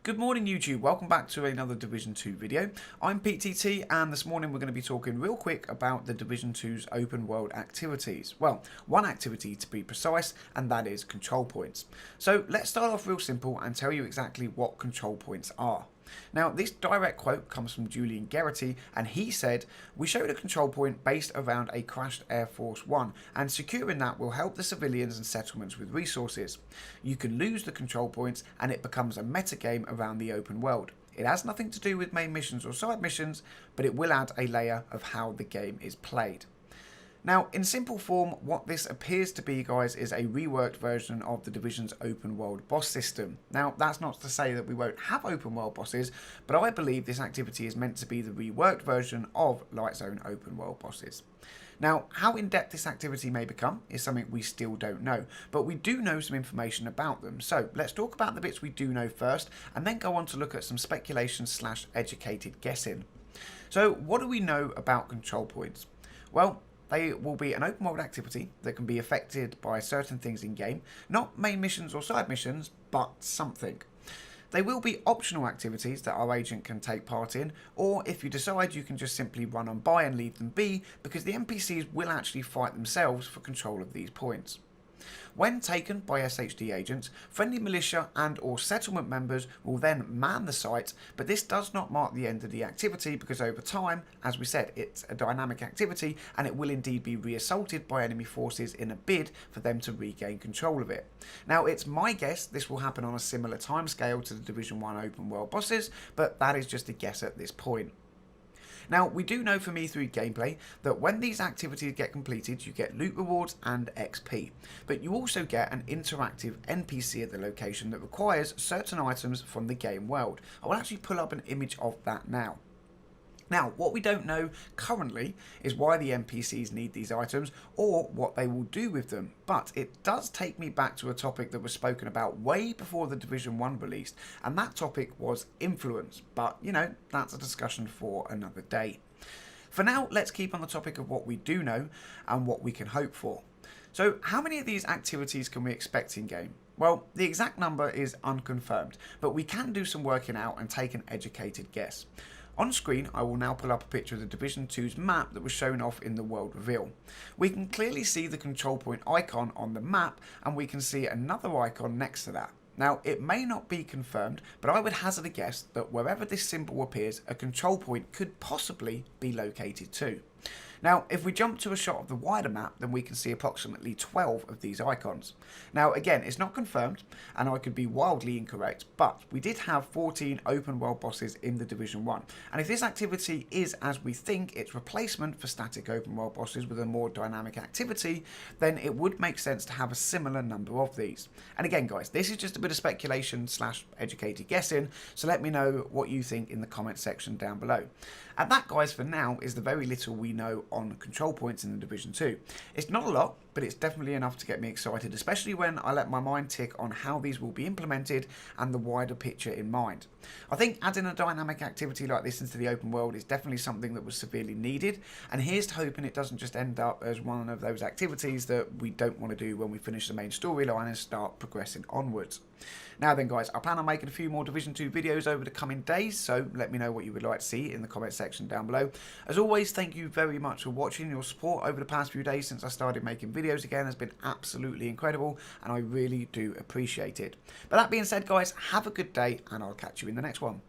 Good morning YouTube, welcome back to another Division 2 video. I'm PTT and this morning we're going to be talking real quick about the Division 2's open world activities. Well, one activity to be precise, and that is control points. So let's start off real simple and tell you exactly what control points are. Now, this direct quote comes from Julian Geraghty, and he said, "We showed a control point based around a crashed Air Force One, and securing that will help the civilians and settlements with resources. You can lose the control points, and it becomes a metagame around the open world. It has nothing to do with main missions or side missions, but it will add a layer of how the game is played." Now, in simple form, what this appears to be, guys, is a reworked version of the Division's open world boss system. Now, that's not to say that we won't have open world bosses, but I believe this activity is meant to be the reworked version of Light Zone open world bosses. Now, how in-depth this activity may become is something we still don't know, but we do know some information about them. So let's talk about the bits we do know first, and then go on to look at some speculation / educated guessing. So what do we know about control points? Well, they will be an open world activity that can be affected by certain things in game, not main missions or side missions, but something. They will be optional activities that our agent can take part in, or if you decide, you can just simply run on by and leave them be, because the NPCs will actually fight themselves for control of these points. When taken by SHD agents, friendly militia and or settlement members will then man the site, but this does not mark the end of the activity because over time, as we said, it's a dynamic activity and it will indeed be reassaulted by enemy forces in a bid for them to regain control of it. Now, it's my guess this will happen on a similar timescale to the Division 1 open world bosses, but that is just a guess at this point. Now, we do know from E3 gameplay that when these activities get completed, you get loot rewards and XP, but you also get an interactive NPC at the location that requires certain items from the game world. I will actually pull up an image of that now. Now, what we don't know currently is why the NPCs need these items or what they will do with them, but it does take me back to a topic that was spoken about way before the Division 1 released, and that topic was influence, but you know, that's a discussion for another day. For now, let's keep on the topic of what we do know and what we can hope for. So, how many of these activities can we expect in game? Well, the exact number is unconfirmed, but we can do some working out and take an educated guess. On screen, I will now pull up a picture of the Division 2's map that was shown off in the world reveal. We can clearly see the control point icon on the map, and we can see another icon next to that. Now, it may not be confirmed, but I would hazard a guess that wherever this symbol appears, a control point could possibly be located too. Now, if we jump to a shot of the wider map, then we can see approximately 12 of these icons. Now, again, it's not confirmed, and I could be wildly incorrect, but we did have 14 open world bosses in the Division 1. And if this activity is, as we think, its replacement for static open world bosses with a more dynamic activity, then it would make sense to have a similar number of these. And again, guys, this is just a bit of speculation / educated guessing, so let me know what you think in the comment section down below. And that, guys, for now, is the very little we know on control points in the Division 2. It's not a lot, but it's definitely enough to get me excited, especially when I let my mind tick on how these will be implemented and the wider picture in mind. I think adding a dynamic activity like this into the open world is definitely something that was severely needed, and here's to hoping it doesn't just end up as one of those activities that we don't want to do when we finish the main storyline and start progressing onwards. Now then, guys, I plan on making a few more Division 2 videos over the coming days, so let me know what you would like to see in the comment section down below. As always, thank you very much for watching. Your support over the past few days since I started making videos again has been absolutely incredible, and I really do appreciate it. But that being said, guys, have a good day, and I'll catch you in the next one.